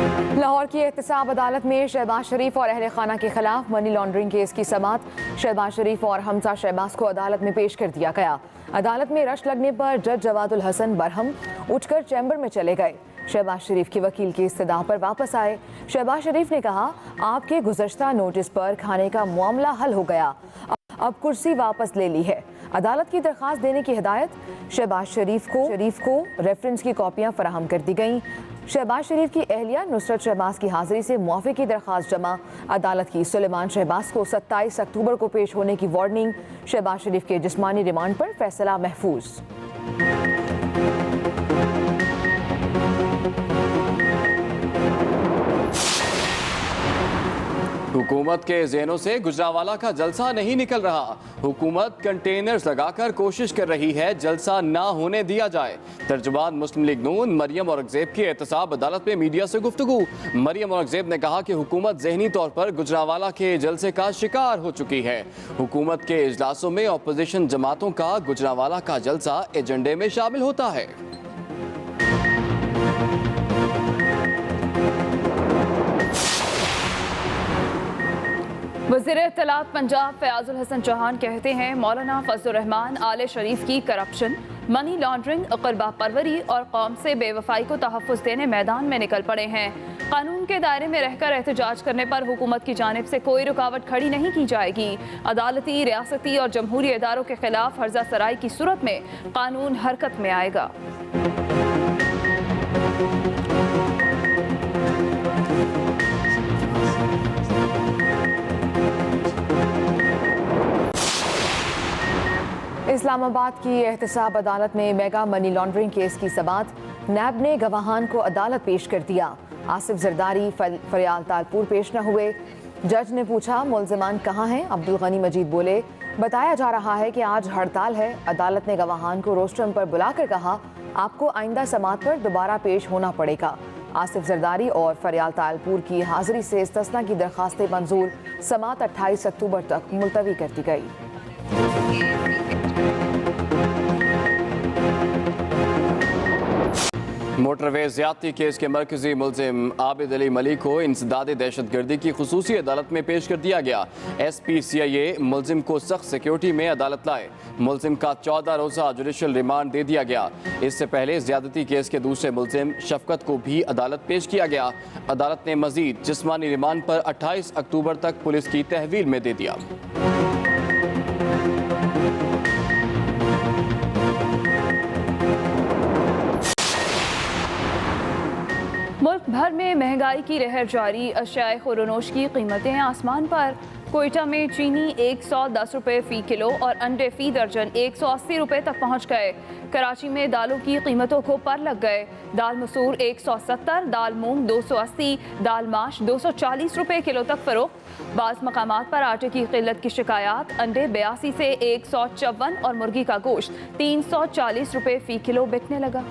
लाहौर की एहतसाब अदालत में शहबाज शरीफ और अहले खाना के खिलाफ मनी लॉन्ड्रिंग केस की समाअत। शहबाज शरीफ और हमजा शहबाज को अदालत में पेश कर दिया गया। अदालत में रश लगने पर जज जवादुल हसन बरहम उठकर चैम्बर में चले गए। शहबाज शरीफ के वकील की इस्तदा पर वापस आए। शहबाज शरीफ ने कहा, आपके गुज़श्ता नोटिस पर खाने का मामला हल हो गया, अब कुर्सी वापस ले ली है। अदालत की दरख्वास्त देने की हिदायत। शहबाज शरीफ को रेफरेंस की कॉपियां फराहम कर दी गईं। शहबाज शरीफ की अहलिया नुसरत शहबाज की हाजिरी से मुआफ़ी की दरख्वास्त जमा। अदालत की सुलेमान शहबाज को 27 अक्टूबर को पेश होने की वार्निंग। शहबाज शरीफ के जिस्मानी रिमांड पर फैसला महफूज। हुकूमत के ज़हनों से गुजरावाला का जलसा नहीं निकल रहा। हुकूमत कंटेनर्स लगाकर कोशिश कर रही है जलसा ना होने दिया जाए। तर्जुमान मुस्लिम लीग नून मरियम औरंगजेब की एहतसाब अदालत में मीडिया से गुफ्तगू। मरियम औरंगजेब ने कहा कि हुकूमत ज़हनी तौर पर गुजरावाला के जलसे का शिकार हो चुकी है। हुकूमत के इजलासों में अपोजिशन जमातों का गुजरावाला का जलसा एजेंडे में शामिल होता है। वज़ीर इत्तलात पंजाब फयाजुल हसन चौहान कहते हैं, मौलाना फजलुर रहमान आले शरीफ की करप्शन, मनी लॉन्ड्रिंग, क़ुरबा परवरी और कौम से बेवफाई को तहफ़्फ़ुज़ देने मैदान में निकल पड़े हैं। कानून के दायरे में रहकर एहतजाज करने पर हुकूमत की जानिब से कोई रुकावट खड़ी नहीं की जाएगी। अदालती, रियासती और जमहूरी इदारों के खिलाफ हर्जा सराई की सूरत में कानून हरकत में आएगा। इस्लामाबाद की एहतसाब अदालत में मेगा मनी लॉन्ड्रिंग केस की समाअत। नैब ने गवाहान को अदालत पेश कर दिया। आसिफ जरदारी फरियाल तालपुर पेश न हुए। जज ने पूछा, मुल्ज़िमान कहाँ हैं? अब्दुल गनी मजीद बोले, बताया जा रहा है कि आज हड़ताल है। अदालत ने गवाहान को रोस्टरम पर बुलाकर कहा, आपको आइंदा समाअत पर दोबारा पेश होना पड़ेगा। आसिफ जरदारी और फरियाल तालपुर की हाजिरी से इस्तिस्ना की दरख्वास्तें मंजूर। समाअत 28 अक्टूबर तक मुलतवी कर दी गई। मोटरवे ज़्यादती केस के मरकजी मुल्जिम आबिद अली मलिक को इंसदादे दहशतगर्दी की खुसूसी अदालत में पेश कर दिया गया। SPCIA मुल्जिम को सख्त सिक्योरिटी में अदालत लाए। मुल्जिम का 14 रोज़ा जुडिशल रिमांड दे दिया गया। इससे पहले ज़्यादती केस के दूसरे मुल्जिम शफकत को भी अदालत पेश किया गया। अदालत ने मजीद जिस्मानी रिमांड पर 28 अक्टूबर तक पुलिस की तहवील में दे दिया। मुल्क भर में महंगाई की लहर जारी। अशियाए खुरनोश की कीमतें आसमान पर। कोयटा में चीनी 110 रुपये फ़ी किलो और अंडे फ़ी दर्जन 180 रुपये तक पहुँच गए। कराची में दालों की कीमतों को पर लग गए। दाल मसूर 170, दाल मूंग 280, दाल माश 240 रुपये किलो तक फ़रोख्त। बाज़ मकामात पर आटे की किल्लत की शिकायत। अंडे 82 से 154 और मुर्गी का गोश्त 340 रुपये फ़ी किलो बिकने लगा।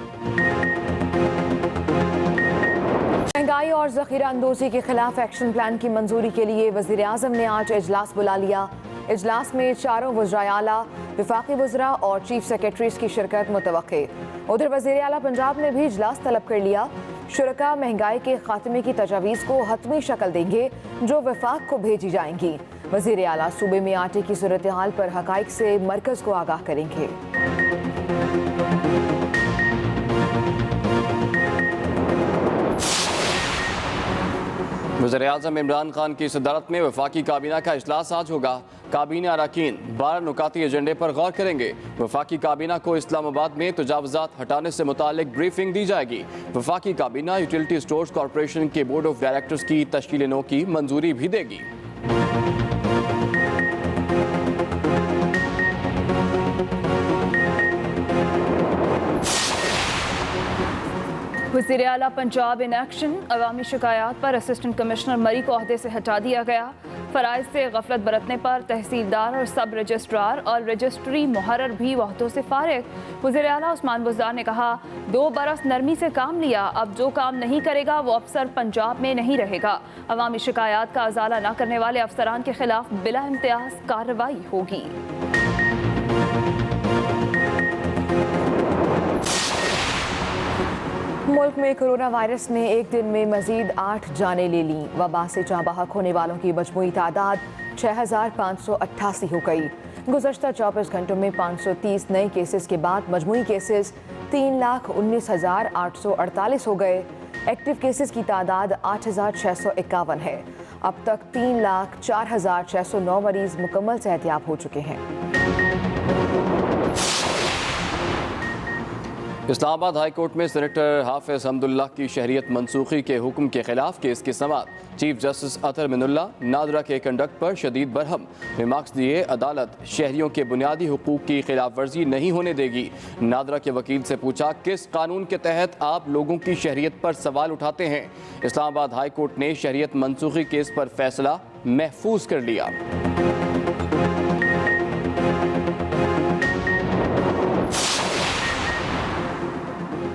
महंगाई और ज़ख़ीरा अंदोज़ी के खिलाफ एक्शन प्लान की मंजूरी के लिए वज़ीर आज़म ने आज इजलास बुला लिया। इजलास में चारों वज़राए आला, वफाकी वज़रा और चीफ सेक्रेटरीज की शिरकत मुतवक्के। उधर वज़ीर आला पंजाब ने भी इजलास तलब कर लिया। शुरका महंगाई के खात्मे की तजावीज़ को हतमी शक्ल देंगे जो वफाक को भेजी जाएंगी। वज़ीर आला सूबे में आटे की सूरत हाल पर हक़ाइक़ से मरकज़ को आगाह करेंगे। वज़ीर-ए-आज़म इमरान खान की सदारत में वफाकी काबीना का इजलास आज होगा। काबीना अरकान 12 नुकाती एजेंडे पर गौर करेंगे। वफाकी काबीना को इस्लामाबाद में तजावुज़ात हटाने से मुतालिक ब्रीफिंग दी जाएगी। वफाकी काबीना यूटिलिटी स्टोर्स कॉरपोरेशन के बोर्ड ऑफ डायरेक्टर्स की तश्कील नौ की मंजूरी भी देगी। वज़ीर आला पंजाब इन एक्शन। अवामी शिकायत पर असिस्टेंट कमिश्नर मरी को ओहदे से हटा दिया गया। फ़राइज़ से गफलत बरतने पर तहसीलदार और सब रजिस्ट्रार और रजिस्ट्री मुहर्रर भी ओहदों से फारिग। वज़ीर आला उस्मान बुज़दार ने कहा, 2 बरस नरमी से काम लिया, अब जो काम नहीं करेगा वो अफसर पंजाब में नहीं रहेगा। अवामी शिकायत का अजाला न करने वाले अफसरान के खिलाफ बिला इम्तियाज कार्रवाई होगी। मुल्क में कोरोना वायरस ने एक दिन में मजीद 8 जानें ले लीं। वबा से जहाँ बहक होने वालों की मजमूई तादाद 6588 हो गई। गुज़श्ता 24 घंटों में 530 नए केसेस के बाद मजमूई केसेस 3,19,848 हो गए। एक्टिव केसेस की तादाद 8,651 है। अब तक 3,04,609 मरीज मुकम्मल सेहतियाब हो चुके हैं। इस्लामाबाद हाई कोर्ट में सेनेटर हाफिज हमदुल्लाह की शहरियत मनसूखी के हुक्म के खिलाफ केस की समाअत। चीफ जस्टिस अतर मिनुल्लाह नादरा के कंडक्ट पर शदीद बरहम रिमार्क्स दिए। अदालत शहरियों के बुनियादी हुकूक की खिलाफ वर्जी नहीं होने देगी। नादरा के वकील से पूछा, किस कानून के तहत आप लोगों की शहरियत पर सवाल उठाते हैं। इस्लामाबाद हाई कोर्ट ने शहरियत मनसूखी केस पर फैसला महफूज कर लिया।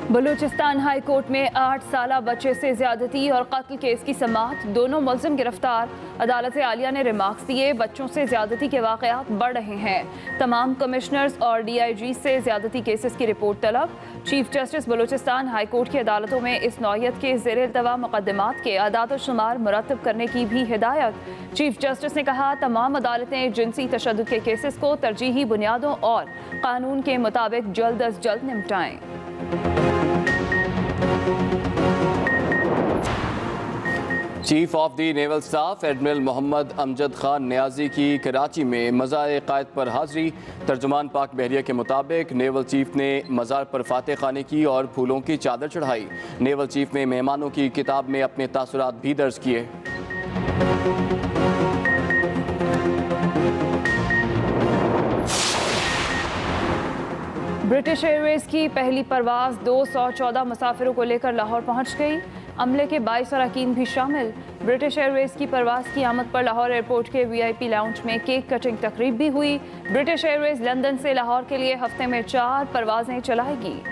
बलूचिस्तान हाई कोर्ट में 8 साला बच्चे से ज्यादती और कत्ल केस की समाअत। दोनों मुल्जिम गिरफ्तार। अदालत आलिया ने रिमार्क्स दिए, बच्चों से ज्यादती के वाक़यात बढ़ रहे हैं। तमाम कमिश्नर्स और DIG से ज्यादती केसेस की रिपोर्ट तलब। Chief justice Balochistan high court की अदालतों में इस नौयत के ज़ेर इल्तवा मुकदमात के आदाद शुमार मुरतब करने की भी हिदायत। चीफ जस्टिस ने कहा, तमाम अदालतें जिनसी तशद्दुद के केसेस को तरजीही बुनियादों और कानून के मुताबिक जल्द अज जल्द निपटाएं। Chief of the naval staff admiral Mohammad Amjad Khan Niazi की कराची में मज़ार क़ायद पर हाज़री। तर्जुमान पाक बहरिया के मुताबिक नेवल चीफ ने मज़ार पर फातह खाने की और फूलों की चादर चढ़ाई। नेवल चीफ ने मेहमानों की किताब में अपने तासुरात भी दर्ज किए। ब्रिटिश एयरवेज की पहली परवाज़ 214 मुसाफिरों को लेकर लाहौर पहुंच गई। अमले के 22 अरकान भी शामिल। ब्रिटिश एयरवेज की परवाज़ की आमद पर लाहौर एयरपोर्ट के VIP लाउंज में केक कटिंग तकरीब भी हुई। ब्रिटिश एयरवेज लंदन से लाहौर के लिए हफ्ते में 4 परवाज़ें चलाएगी।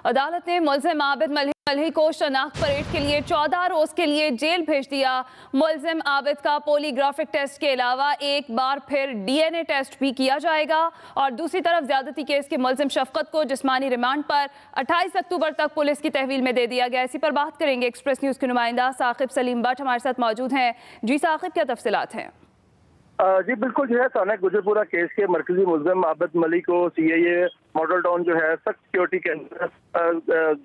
अदालत ने मुल्जिम आबिद मल्ही को शनाख्त परेड के लिए 14 रोज के लिए जेल भेज दिया। मुल्जिम आबिद का पॉलीग्राफिक टेस्ट के अलावा एक बार फिर DNA टेस्ट भी किया जाएगा। और दूसरी तरफ ज्यादती केस के मुल्जिम शफकत को जिस्मानी रिमांड पर 28 अक्टूबर तक पुलिस की तहवील में दे दिया गया। इसी पर बात करेंगे। एक्सप्रेस न्यूज के नुमाइंदा साकिब सलीम बट हमारे साथ मौजूद हैं। जी साकिब, क्या तफसीलात हैं? जी बिल्कुल, जो है थाना गुजरपुरा केस के मरकजी मुल्जिम आबिद मलिक को CIA मॉडल टाउन जो है सख्त सिक्योरिटी के अंदर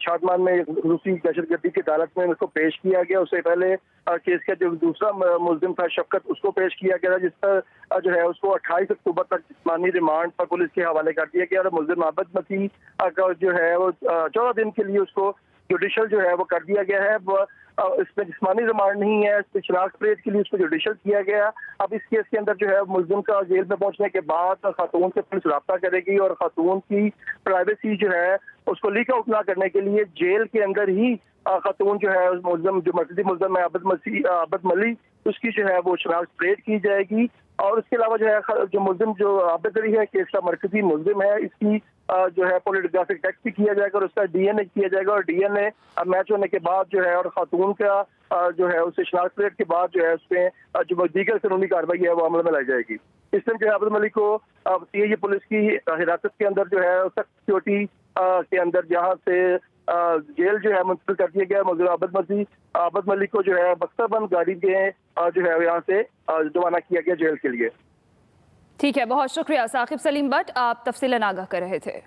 शादमान में रूसी दहशतगर्दी की अदालत में उसको पेश किया गया। उससे पहले केस का जो दूसरा मुल्जिम था शफकत, उसको पेश किया गया, जिस पर जो है उसको 28 अक्टूबर तक जिस्मानी रिमांड पर पुलिस के हवाले कर दिया गया। और मुल्जिम आबिद मलिक का जो है वो 14 दिन के लिए उसको जुडिशल जो है वो कर दिया गया है। इसमें जिस्मानी रिमांड नहीं है, इसमें शनाख्त परेड के लिए उसको जुडिशल किया गया। अब इस केस के अंदर जो है मुल्जिम का जेल में पहुंचने के बाद खातून से पुलिस रब्ता करेगी और खातून की प्राइवेसी जो है उसको लीक आउट ना करने के लिए जेल के अंदर ही खातून जो है मुल्जिम जो मर्कजी मुल्जिम है आबिद मलिक, उसकी जो है वो शनाख्त परेड की जाएगी। और उसके अलावा जो है जो मुल्जिम जो आबिद अली है केस का मरकजी मुल्जिम है, इसकी जो है पॉलीग्राफिक टेस्ट भी किया जाएगा और उसका DNA किया जाएगा। और DNA मैच होने के बाद जो है और खातून का जो है उसे शनाख्त परेड के बाद जो है उसमें जो दीगर कानूनी कार्रवाई है वो अमल में लाई जाएगी। इस दिन जो है आबिद मलिक को ये पुलिस की हिरासत के अंदर जो है सख्त सिक्योरिटी के अंदर जहाँ से जेल जो है मुंतकिल कर दिया गया। मुल्जिम आबिद मलिक को जो है बख्तरबंद गाड़ी के जो है यहाँ से रवाना किया गया जेल के लिए। ठीक है, बहुत शुक्रिया साकिब सलीम बट, आप तफसीलन आगाह कर रहे थे।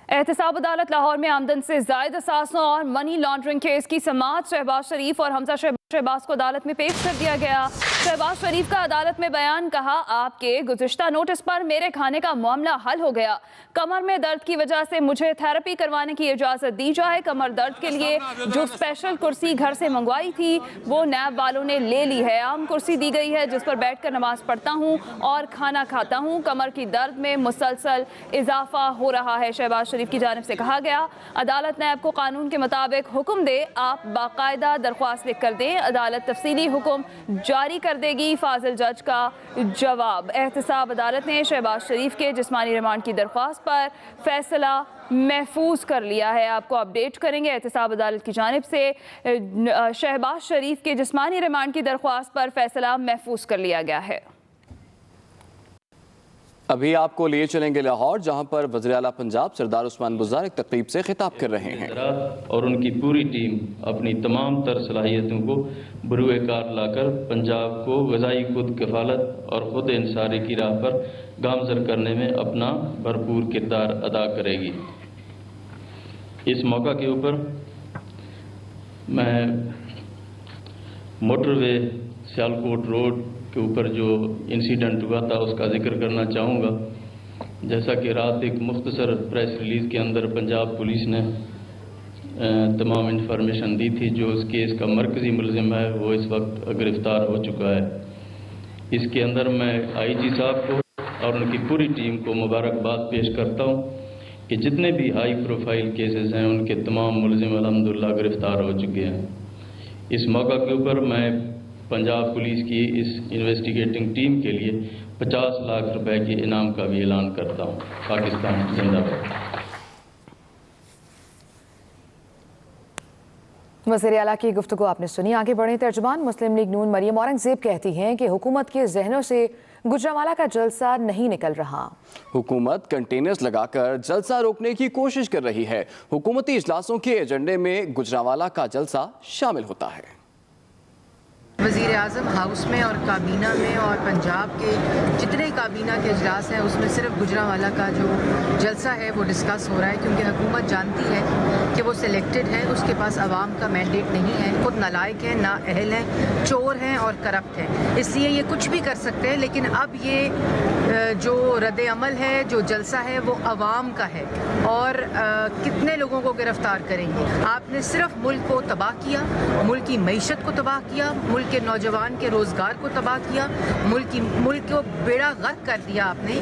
एहतसाब अदालत लाहौर में आमदन से जायद असासों और मनी लॉन्ड्रिंग केस की समाअत। शहबाज शरीफ और हमजा शहबाज को अदालत में पेश कर दिया गया। शहबाज शरीफ का अदालत में बयान, कहा आपके गुज़िश्ता नोटिस पर मेरे खाने का मामला हल हो गया। कमर में दर्द की वजह से मुझे थेरेपी करवाने की इजाज़त दी जाए। कमर दर्द के लिए जो स्पेशल कुर्सी घर से मंगवाई थी वो नैब वालों ने ले ली है। आम कुर्सी दी गई है जिस पर बैठकर नमाज पढ़ता हूँ और खाना खाता हूँ। कमर की दर्द में मुसलसल इजाफा हो रहा है। शहबाज शरीफ की जानिब से कहा गया, अदालत नैब को कानून के मुताबिक हुक्म दे, आप बाकायदा दरख्वास्त लिख कर दें। अदालत तफसीली हुक्म जारी कर देगी। फाजिल जज का जवाब। एहतसाब अदालत ने शहबाज शरीफ के जिस्मानी रिमांड की दरख्वास्त पर फैसला महफूज कर लिया है। आपको अपडेट करेंगे। एहतसाब अदालत की जानिब से शहबाज शरीफ के जिस्मानी रिमांड की दरख्वास्त पर फैसला महफूज कर लिया गया है। अभी आपको लिए चलेंगे लाहौर, जहां पर वज़ीर आला पंजाब सरदार उस्मान बुज़दार एक तकरीब से खिताब कर रहे हैं। और उनकी पूरी टीम अपनी तमाम तर सलाहियतों को बरूए कार लाकर पंजाब को ग़ज़ाई खुद कफालत और ख़ुद इंसारी की राह पर गामज़र करने में अपना भरपूर किरदार अदा करेगी। इस मौका के ऊपर मैं मोटरवे सियालकोट रोड के ऊपर जो इंसिडेंट हुआ था उसका जिक्र करना चाहूँगा। जैसा कि रात एक मुख्तसर प्रेस रिलीज़ के अंदर पंजाब पुलिस ने तमाम इंफॉर्मेशन दी थी, जो उस केस का मरकज़ी मुलज़िम है वो इस वक्त गिरफ़्तार हो चुका है। इसके अंदर मैं IG साहब को और उनकी पूरी टीम को मुबारकबाद पेश करता हूँ कि जितने भी हाई प्रोफाइल केसेस हैं उनके तमाम मुलज़िम अल्हम्दुलिल्लाह गिरफ़्तार हो चुके हैं। इस मौका के ऊपर मैं पंजाब पुलिस की इस इन्वेस्टिगेटिंग टीम के लिए 50 लाख रुपए के इनाम का भी ऐलान करता हूँ। पाकिस्तान जिंदाबाद। वज़ीर आला की गुफ्तगू आपने सुनी। आगे बढ़े। तर्जुमान मुस्लिम लीग नून मरियम औरंगज़ेब कहती हैं कि हुकूमत के जहनों से गुजरांवाला का जलसा नहीं निकल रहा। हुकूमत कंटेनर्स लगाकर जलसा रोकने की कोशिश कर रही है। हुकूमती इजलासों के एजेंडे में गुजरांवाला का जलसा शामिल होता है। वज़ीर आज़म हाउस में और काबीना में और पंजाब के जितने काबीना के इजलास हैं उसमें सिर्फ गुजरांवाला का जो जलसा है वो डिस्कस हो रहा है, क्योंकि हुकूमत जानती है कि वो सिलेक्टेड है, उसके पास आवाम का मैंडेट नहीं है, खुद नालायक है, नाअहल हैं, चोर हैं और करप्ट हैं। इसलिए ये कुछ भी कर सकते हैं, लेकिन अब ये जो रद्द अमल है, जो जलसा है वो आवाम का है। और कितने लोगों को गिरफ्तार करेंगे? आपने सिर्फ मुल्क को तबाह किया, मुल्क की मईशत को तबाह किया, मुल्क के नौजवान के रोजगार को तबाह किया, मुल्क को बेड़ा गर्क कर दिया आपने।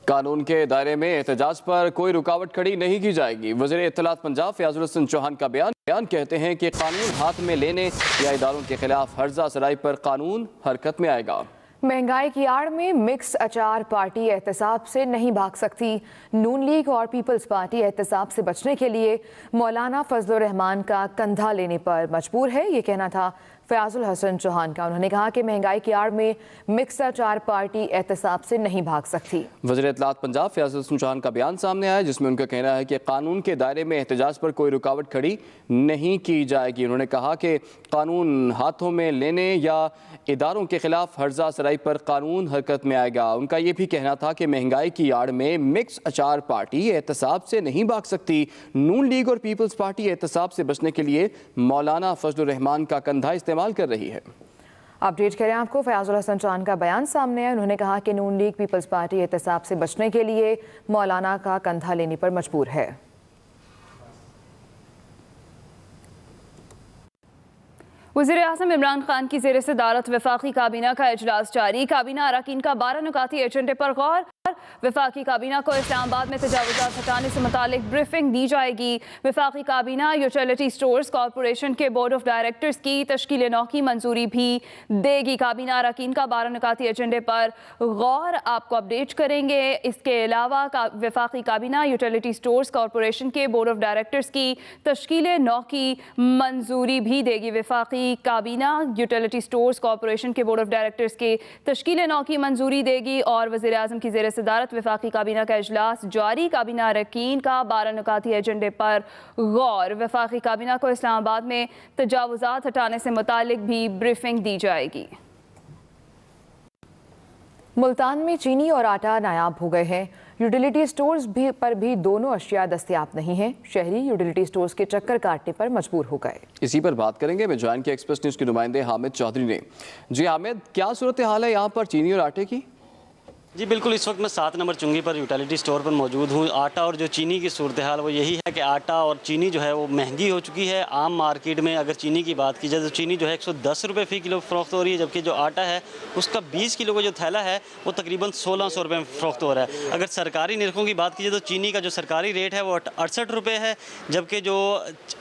कानून के दायरे में एहतजाज पर कोई रुकावट खड़ी नहीं की जाएगी। वज़ीर इत्तलात पंजाब फयाजुल हसन चौहान का बयान कहते हैं कि कानून हाथ में लेने या इदारों के खिलाफ हर्जा सराई पर कानून हरकत में आएगा। महंगाई की आड़ में मिक्स अचार पार्टी एहतसाब से नहीं भाग सकती। नून लीग और पीपल्स पार्टी एहतसाब से बचने के लिए मौलाना फजलुर रहमान का कंधा लेने पर मजबूर है। ये कहना था फयाजुल हसन चौहान का। उन्होंने कहा कि महंगाई की आड़ में मिक्स अचार पार्टी एहतसाब से नहीं भाग सकती। वज़ीर इत्तलात पंजाब फयाजुल हसन चौहान का बयान सामने आया, जिसमें उनका कहना है कि कानून के दायरे में एहतजाज पर कोई रुकावट खड़ी नहीं की जाएगी। उन्होंने कहा कि कानून हाथों में लेने या इदारों के खिलाफ हर्जा सराई पर कानून हरकत में आएगा। उनका ये भी कहना था कि महंगाई की आड़ में मिक्स अचार पार्टी एहतसाब से नहीं भाग सकती। नून लीग और पीपल्स पार्टी एहतसाब से बचने के लिए मौलाना फजलुर रहमान का कंधा इस्तेमाल कर रही है। अपडेट करें आपको। फयाजुल हसन चौहान का बयान सामने है। उन्होंने कहा कि नून लीग पीपल्स पार्टी एहतसाब से बचने के लिए मौलाना का कंधा लेने पर मजबूर है। वज़ीर आज़म इमरान खान की ज़ेर सदारत वफाकी काबीना का इजलास जारी। काबीना अरकान का 12 नुकाती एजेंडे पर गौर। वफाकी काबीना को इस्लामाबाद में तजावुज़ात हटाने से मुतालिक ब्रीफिंग दी जाएगी। वफाकी काबीना यूटिलिटी स्टोर्स कॉरपोरेशन के बोर्ड ऑफ डायरेक्टर्स की तश्कील नौ की मंजूरी भी देगी। काबीना अरकान का 12 नुकाती एजेंडे पर गौर। आपको अपडेट करेंगे। इसके अलावा वफाकी काबीना यूटिलिटी स्टोर्स कॉरपोरेशन के बोर्ड ऑफ डायरेक्टर्स की तश्कील नौ की मंजूरी भी देगी। वफाकी काबीना यूटिलिटी स्टोर्स कॉरपोरेशन के बोर्ड ऑफ डायरेक्टर्स के तश्कील नौ की मंजूरी देगी। और वज़ीर आज़म की ज़ेर सदारत वफाकी काबीना का इजलास जारी। काबीना अरकान का 12 नुकाती एजेंडे पर गौर। वफाकी काबीना को इस्लामाबाद में तजावुज़ात हटाने से मुतालिक भी ब्रीफिंग दी जाएगी। मुल्तान में चीनी और आटा नायाब हो गए हैं। यूटिलिटी स्टोर्स पर भी दोनों अशिया दस्तयाब नहीं हैं। शहरी यूटिलिटी स्टोर्स के चक्कर काटने पर मजबूर हो गए। इसी पर बात करेंगे मेजबान के एक्सप्रेस न्यूज़ के नुमाइंदे हामिद चौधरी ने। जी हामिद, क्या सूरत हाल है यहाँ पर चीनी और आटे की? जी बिल्कुल, इस वक्त मैं 7 नंबर चुंगी पर यूटिलिटी स्टोर पर मौजूद हूँ। आटा और जो चीनी की सूरत हाल वो यही है कि आटा और चीनी जो है वो महंगी हो चुकी है। आम मार्केट में अगर चीनी की बात की जाए तो चीनी जो है 110 रुपये फ़ी किलो फ़रोख्त हो रही है, जबकि जो आटा है उसका 20 किलो का जो थैला है वो तकरीबन 1600 रुपये में फ़रोख्त हो रहा है। अगर सरकारी निरखों की बात की जाए तो चीनी का जो सरकारी रेट है वो 68 रुपये है, जबकि जो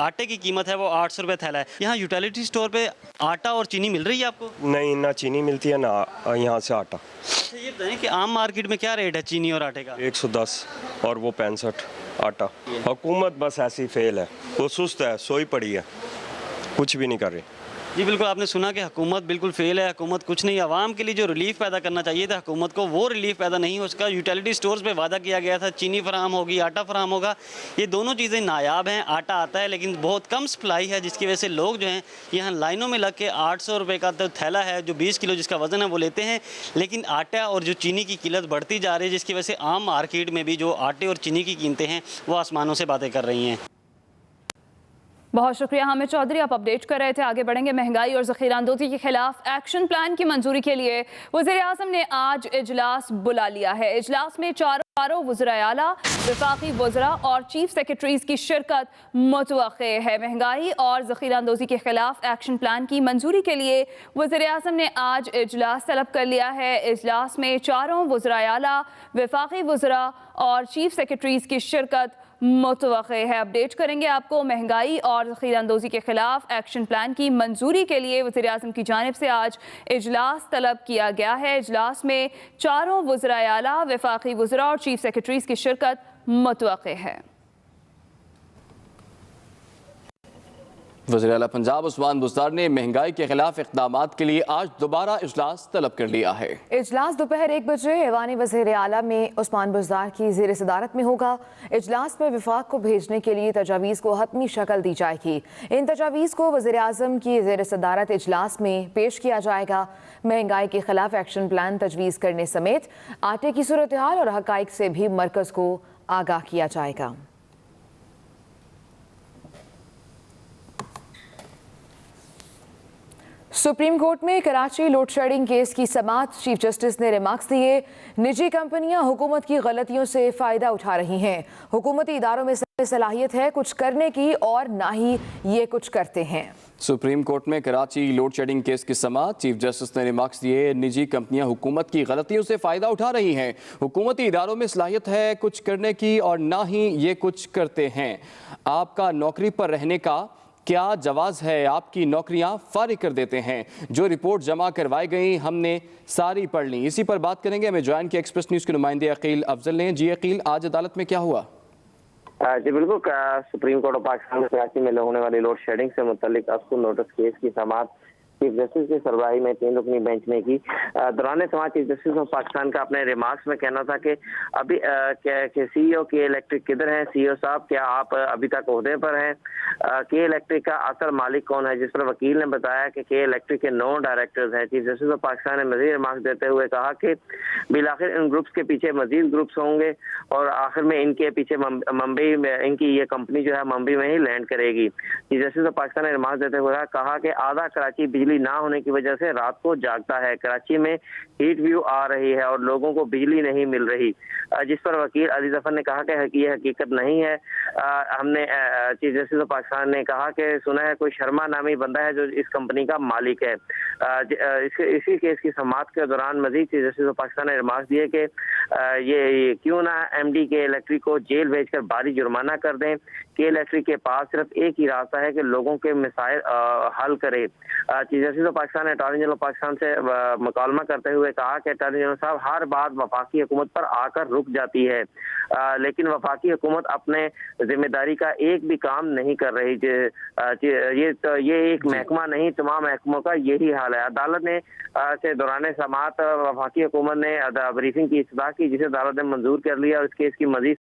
आटे की कीमत है वो 800 रुपये थैला है। यहाँ यूटिलिटी स्टोर पर आटा और चीनी मिल रही है आपको? नहीं, ना चीनी मिलती है ना यहाँ से आटा। अच्छा, ये बताएं कि आम मार्केट में क्या रेट है चीनी और आटे का? 110 और वो 65 आटा। हुकूमत बस ऐसी फेल है, वो सुस्त है, सोई पड़ी है, कुछ भी नहीं कर रही। जी बिल्कुल, आपने सुना कि हुकूमत बिल्कुल फेल है, हुकूमत कुछ नहीं। आवाम के लिए जो रिलीफ पैदा करना चाहिए था हुकूमत को, वो रिलीफ पैदा नहीं हो सका। यूटिलिटी स्टोर्स पे वादा किया गया था चीनी फराहम होगी, आटा फराहम होगा, ये दोनों चीज़ें नायाब हैं। आटा आता है लेकिन बहुत कम सप्लाई है, जिसकी वजह से लोग जो हैं यहाँ लाइनों में लग के 800 रुपये का तो थैला है जो 20 किलो जिसका वज़न है वो लेते हैं, लेकिन आटा और जो चीनी की कीमत बढ़ती जा रही है, जिसकी वजह से आम मार्केट में भी जो आटे और चीनी की कीमतें हैं वो आसमानों से बातें कर रही हैं। बहुत शुक्रिया हामिद चौधरी, आप अपडेट कर रहे थे। आगे बढ़ेंगे। महंगाई और ज़ख़ीराअंदोज़ी के खिलाफ एक्शन प्लान की मंजूरी के लिए वज़ीर आज़म ने आज इजलास बुला लिया है। इजलास में चारों वज़राए आला, वफाकी वज़रा और चीफ सेक्रेटरीज़ की शिरकत मुतवक्के है। महंगाई और ज़ख़ीराअंदोज़ी के खिलाफ एक्शन प्लान की मंजूरी के लिए वज़ीर आज़म ने आज इजलास तलब कर लिया है। इजलास में चारों वज़राए आला, वफाकी वज़रा और चीफ सेक्रेटरीज़ की शिरकत मुतवक्के है। अपडेट करेंगे आपको। महंगाई और ज़ख़ीराअंदोज़ी के खिलाफ एक्शन प्लान की मंजूरी के लिए वज़ीर आज़म की जानिब से आज इजलास तलब किया गया है। इजलास में चारों वज़राए आला, वफाकी वज़रा और चीफ सेक्रेटरीज़ की शिरकत मुतवक्के है। वज़ीर आला पंजाब उस्मान बुज़दार ने महंगाई के खिलाफ इक़दामात के लिए आज दोबारा इजलास तलब कर लिया है। इजलास दोपहर 1 बजे ऐवान वज़ीर आला में उस्मान बुज़दार की ज़ेर सदारत में होगा। इजलास में विफाक को भेजने के लिए तजावीज़ को हतमी शक्ल दी जाएगी। इन तजावीज़ को वज़ीर आज़म की ज़ेर सदारत इजलास में पेश किया जाएगा। महंगाई के खिलाफ एक्शन प्लान तजवीज़ करने समेत आटे की सूरत हाल और हक़ाइक़ से भी मरकज़ को आगाह किया जाएगा। सुप्रीम कोर्ट में कराची लोड शेडिंग केस की समाअत चीफ जस्टिस ने रिमार्क्स दिए। निजी कंपनियां हुकूमत की गलतियों से फ़ायदा उठा रही हैं। हुकूमती इदारों में सलाहियत है कुछ करने की और ना ही ये कुछ करते हैं। सुप्रीम कोर्ट में कराची लोड शेडिंग केस की समाअत चीफ जस्टिस ने रिमार्क्स दिए। निजी कंपनियां हुकूमत की गलतियों से फ़ायदा उठा रही हैं। हुकूमती इदारों में सलाहियत है कुछ करने की और ना ही ये कुछ करते हैं। आपका नौकरी पर रहने का क्या जवाज़ है? आपकी नौकरियां फारिग कर देते हैं। जो रिपोर्ट जमा करवाई गई हमने सारी पढ़ ली। इसी पर बात करेंगे। हमें ज्वाइन किया एक्सप्रेस न्यूज़ के नुमाइंदे अकील अफजल ने। जी अकील, आज अदालत में क्या हुआ? जी बिल्कुल, सुप्रीम कोर्ट ऑफ पाकिस्तान में कराची में होने वाली लोड शेडिंग से मुतल्लिक अफसुल नोटिस केस की समाअत चीफ जस्टिस की सरबराही में 3 रुकनी बेंच ने की। दौरान समाअत चीफ जस्टिस ऑफ पाकिस्तान का अपने रिमार्क्स में कहना था कि अभी सीईओ के इलेक्ट्रिक किधर हैं? सीईओ साहब, क्या आप अभी तक ओहदे पर हैं? के इलेक्ट्रिक का असल मालिक कौन है? जिस पर वकील ने बताया कि के इलेक्ट्रिक के 9 डायरेक्टर्स हैं। चीफ जस्टिस ऑफ पाकिस्तान ने मजीद रिमार्क्स देते हुए कहा कि बिलाखिर इन ग्रुप्स के पीछे मजीद ग्रुप्स होंगे और आखिर में इनके पीछे मुंबई में इनकी ये कंपनी जो है मुंबई में ही लैंड करेगी। चीफ जस्टिस ऑफ पाकिस्तान ने रिमार्क्स देते हुए कहा कि आधा कराची बिजली ना होने की वजह से रात को जागता है। कराची में हीट व्यू आ रही है और लोगों को बिजली नहीं मिल रही, जिस पर वकील अली जफर ने कहा कि यह हकीकत नहीं है। हमने चीफ जस्टिस ऑफ पाकिस्तान ने कहा कि सुना है कोई शर्मा नामी बंदा है जो इस कंपनी का मालिक है। इसी केस की समाअत के दौरान मजीद चीफ जस्टिस ऑफ पाकिस्तान ने रिमार्क्स दिए कि ये क्यों ना एमडी के इलेक्ट्रिक को जेल भेजकर भारी जुर्माना कर दें। के इलेक्ट्रिक के पास सिर्फ एक ही रास्ता है कि लोगों के मसाइल हल करे। चीफ जस्टिस ऑफ पाकिस्तान ने अटॉर्नी जनरल पाकिस्तान से मुकालमा करते हुए कहा कि अटॉर्नी जनरल साहब, हर बात वफाकी हुकूमत पर आकर रुक जाती है, लेकिन वफाकी हुकूमत अपने जिम्मेदारी का एक भी काम नहीं कर रही। ये एक महकमा नहीं, तमाम महकमों का यही हाल है। अदालत ने से दौरान समाअत वफाकी हुकूमत ने ब्रीफिंग की इस्तदा की, जिसे अदालत ने मंजूर कर लिया और इस केस की मजीद